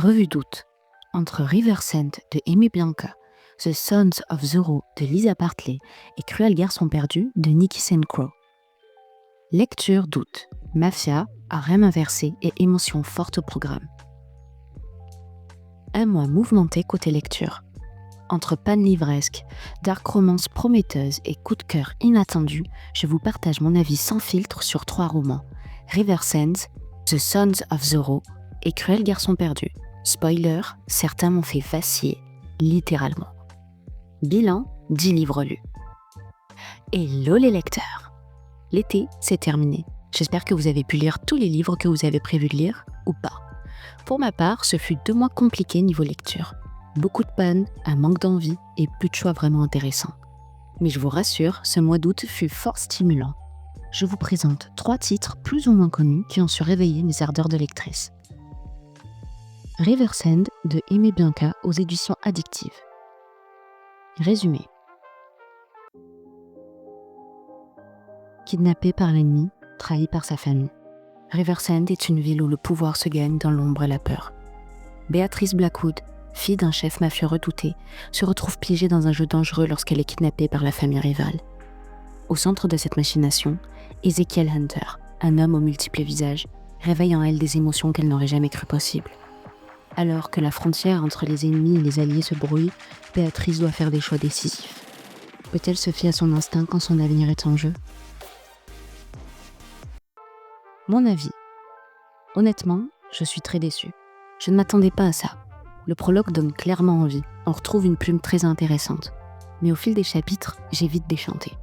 Revue d'août. Entre River Sand de Amy Bianca, The Sons of Zorro de Lisa Bartley et Cruel Garçon perdu de Nikki Crow. Lecture d'août. Mafia, harem inversé et émotions fortes au programme. Un mois mouvementé côté lecture. Entre panne livresque, dark romance prometteuse et coup de cœur inattendu, je vous partage mon avis sans filtre sur 3 romans. River Sands, The Sons of Zorro et Cruel Garçon perdu. Spoiler, certains m'ont fait vaciller, littéralement. Bilan, 10 livres lus. Hello les lecteurs! L'été, c'est terminé. J'espère que vous avez pu lire tous les livres que vous avez prévu de lire, ou pas. Pour ma part, ce fut 2 mois compliqués niveau lecture. Beaucoup de pannes, un manque d'envie et plus de choix vraiment intéressants. Mais je vous rassure, ce mois d'août fut fort stimulant. Je vous présente 3 titres plus ou moins connus qui ont su réveiller mes ardeurs de lectrice. River Sand de Amy Bianca aux éditions Addictive. Résumé. Kidnappé par l'ennemi, trahi par sa famille. River Sand est une ville où le pouvoir se gagne dans l'ombre et la peur. Beatrice Blackwood, fille d'un chef mafieux redouté, se retrouve piégée dans un jeu dangereux lorsqu'elle est kidnappée par la famille rivale. Au centre de cette machination, Ezekiel Hunter, un homme aux multiples visages, réveille en elle des émotions qu'elle n'aurait jamais cru possibles. Alors que la frontière entre les ennemis et les alliés se brouille, Béatrice doit faire des choix décisifs. Peut-elle se fier à son instinct quand son avenir est en jeu ? Mon avis. Honnêtement, je suis très déçue. Je ne m'attendais pas à ça. Le prologue donne clairement envie. On retrouve une plume très intéressante. Mais au fil des chapitres, j'ai vite déchanté.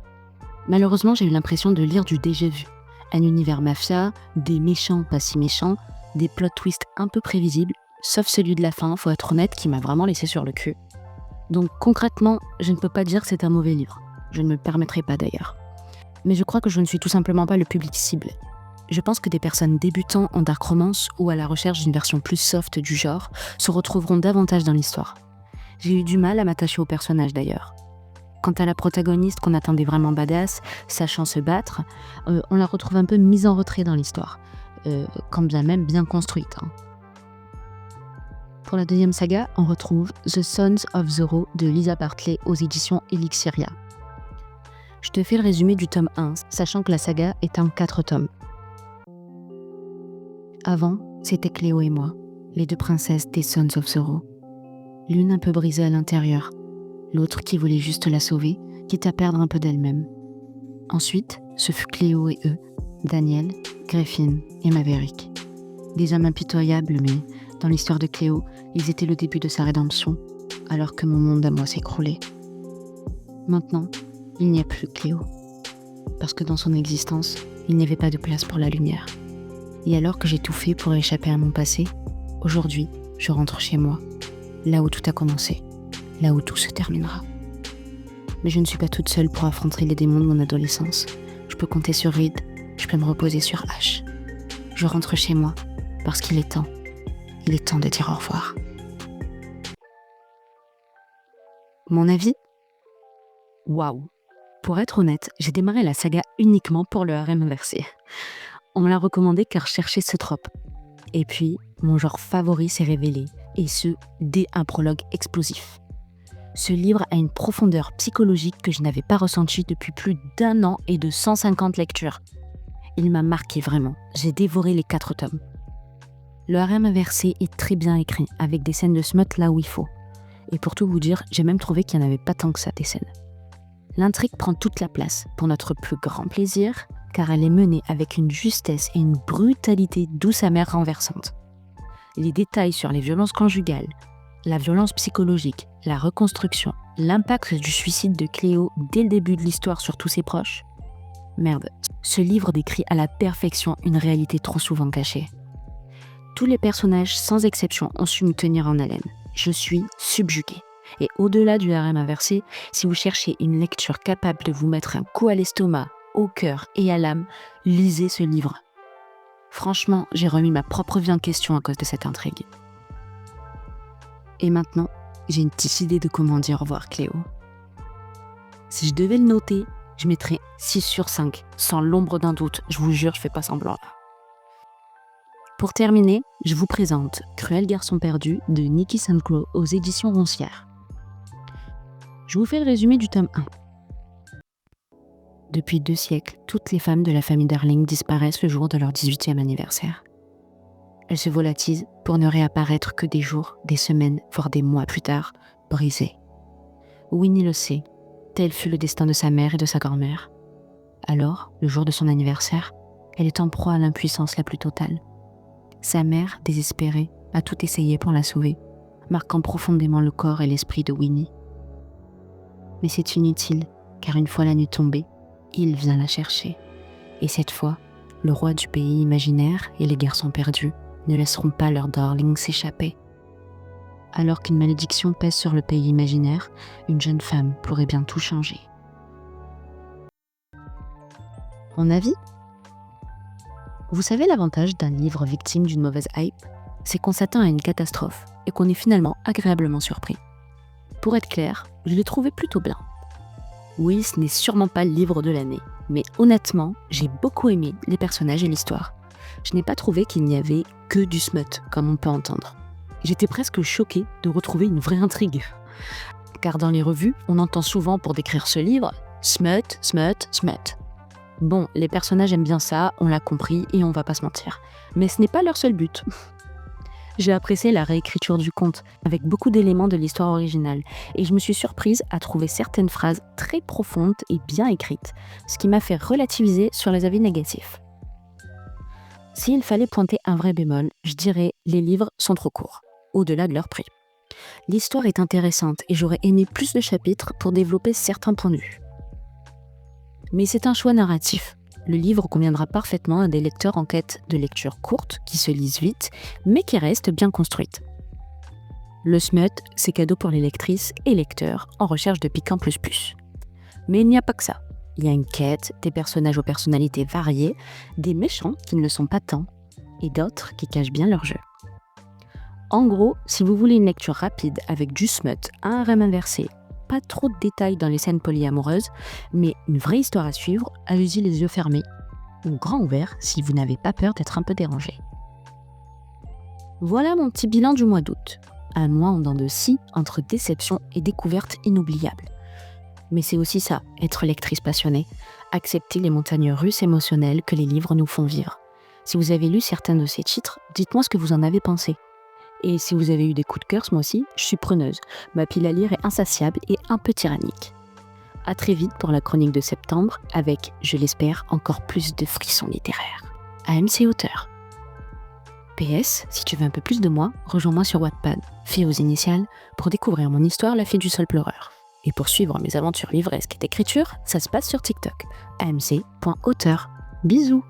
Malheureusement, j'ai eu l'impression de lire du déjà vu. Un univers mafia, des méchants pas si méchants, des plot twists un peu prévisibles, sauf celui de la fin, faut être honnête, qui m'a vraiment laissé sur le cul. Donc concrètement, je ne peux pas dire que c'est un mauvais livre. Je ne me le permettrai pas d'ailleurs. Mais je crois que je ne suis tout simplement pas le public cible. Je pense que des personnes débutant en dark romance ou à la recherche d'une version plus soft du genre se retrouveront davantage dans l'histoire. J'ai eu du mal à m'attacher au personnage d'ailleurs. Quant à la protagoniste qu'on attendait vraiment badass, sachant se battre, on la retrouve un peu mise en retrait dans l'histoire, quand bien même bien construite. Pour la deuxième saga, on retrouve The Sons of Zorro de Lisa Bartley aux éditions Elixiria. Je te fais le résumé du tome 1, sachant que la saga est en 4 tomes. Avant, c'était Cléo et moi, les 2 princesses des Sons of Zorro. L'une un peu brisée à l'intérieur, l'autre qui voulait juste la sauver, quitte à perdre un peu d'elle-même. Ensuite, ce fut Cléo et eux, Daniel, Griffin et Maverick. Des hommes impitoyables, mais dans l'histoire de Cléo, ils étaient le début de sa rédemption, alors que mon monde à moi s'écroulait. Maintenant, il n'y a plus Cléo, parce que dans son existence, il n'y avait pas de place pour la lumière. Et alors que j'ai tout fait pour échapper à mon passé, aujourd'hui, je rentre chez moi, là où tout a commencé, là où tout se terminera. Mais je ne suis pas toute seule pour affronter les démons de mon adolescence. Je peux compter sur Reed, je peux me reposer sur Ash. Je rentre chez moi, parce qu'il est temps. Il est temps de dire au revoir. Mon avis ? Waouh ! Pour être honnête, j'ai démarré la saga uniquement pour le harem inversé. On me l'a recommandé car je cherchais ce trope. Et puis, mon genre favori s'est révélé, et ce, dès un prologue explosif. Ce livre a une profondeur psychologique que je n'avais pas ressentie depuis plus d'1 an et de 150 lectures. Il m'a marqué vraiment, j'ai dévoré les 4 tomes. Le harem inversé est très bien écrit, avec des scènes de smut là où il faut. Et pour tout vous dire, j'ai même trouvé qu'il n'y en avait pas tant que ça des scènes. L'intrigue prend toute la place, pour notre plus grand plaisir, car elle est menée avec une justesse et une brutalité douce amère renversante. Les détails sur les violences conjugales, la violence psychologique, la reconstruction, l'impact du suicide de Cléo dès le début de l'histoire sur tous ses proches. Merde, ce livre décrit à la perfection une réalité trop souvent cachée. Tous les personnages, sans exception, ont su me tenir en haleine. Je suis subjuguée. Et au-delà du harem inversé, si vous cherchez une lecture capable de vous mettre un coup à l'estomac, au cœur et à l'âme, lisez ce livre. Franchement, j'ai remis ma propre vie en question à cause de cette intrigue. Et maintenant, j'ai une petite idée de comment dire au revoir Cléo. Si je devais le noter, je mettrais 6 sur 5, sans l'ombre d'un doute. Je vous jure, je fais pas semblant là. Pour terminer, je vous présente Cruel garçon perdu de Niki Saint-Claude aux éditions Roncières. Je vous fais le résumé du tome 1. Depuis 2 siècles, toutes les femmes de la famille Darling disparaissent le jour de leur 18e anniversaire. Elles se volatilisent pour ne réapparaître que des jours, des semaines, voire des mois plus tard, brisées. Winnie le sait, tel fut le destin de sa mère et de sa grand-mère. Alors, le jour de son anniversaire, elle est en proie à l'impuissance la plus totale. Sa mère, désespérée, a tout essayé pour la sauver, marquant profondément le corps et l'esprit de Winnie. Mais c'est inutile, car une fois la nuit tombée, il vient la chercher. Et cette fois, le roi du pays imaginaire et les garçons perdus ne laisseront pas leur darling s'échapper. Alors qu'une malédiction pèse sur le pays imaginaire, une jeune femme pourrait bien tout changer. Mon avis ? Vous savez l'avantage d'un livre victime d'une mauvaise hype ? C'est qu'on s'attend à une catastrophe et qu'on est finalement agréablement surpris. Pour être clair, je l'ai trouvé plutôt bien. Oui, ce n'est sûrement pas le livre de l'année, mais honnêtement, j'ai beaucoup aimé les personnages et l'histoire. Je n'ai pas trouvé qu'il n'y avait que du smut, comme on peut entendre. J'étais presque choquée de retrouver une vraie intrigue. Car dans les revues, on entend souvent pour décrire ce livre « smut, smut, smut ». Bon, les personnages aiment bien ça, on l'a compris et on va pas se mentir. Mais ce n'est pas leur seul but. J'ai apprécié la réécriture du conte, avec beaucoup d'éléments de l'histoire originale, et je me suis surprise à trouver certaines phrases très profondes et bien écrites, ce qui m'a fait relativiser sur les avis négatifs. S'il fallait pointer un vrai bémol, je dirais les livres sont trop courts, au-delà de leur prix. L'histoire est intéressante et j'aurais aimé plus de chapitres pour développer certains points de vue. Mais c'est un choix narratif. Le livre conviendra parfaitement à des lecteurs en quête de lectures courtes, qui se lisent vite, mais qui restent bien construites. Le smut, c'est cadeau pour les lectrices et lecteurs en recherche de piquant plus plus. Mais il n'y a pas que ça. Il y a une quête, des personnages aux personnalités variées, des méchants qui ne le sont pas tant, et d'autres qui cachent bien leur jeu. En gros, si vous voulez une lecture rapide avec du smut, un harem inversé, pas trop de détails dans les scènes polyamoureuses, mais une vraie histoire à suivre, allez-y les yeux fermés, ou grands ouverts si vous n'avez pas peur d'être un peu dérangé. Voilà mon petit bilan du mois d'août. Un mois en dents de scie entre déception et découverte inoubliable. Mais c'est aussi ça, être lectrice passionnée, accepter les montagnes russes émotionnelles que les livres nous font vivre. Si vous avez lu certains de ces titres, dites-moi ce que vous en avez pensé. Et si vous avez eu des coups de cœur ce mois-ci, je suis preneuse. Ma pile à lire est insatiable et un peu tyrannique. À très vite pour la chronique de septembre, avec, je l'espère, encore plus de frissons littéraires. AMC Auteur. PS, si tu veux un peu plus de moi, rejoins-moi sur Wattpad, Fille aux initiales, pour découvrir mon histoire La fille du sol pleureur. Et pour suivre mes aventures livresques et d'écriture, ça se passe sur TikTok, amc.auteur. Bisous.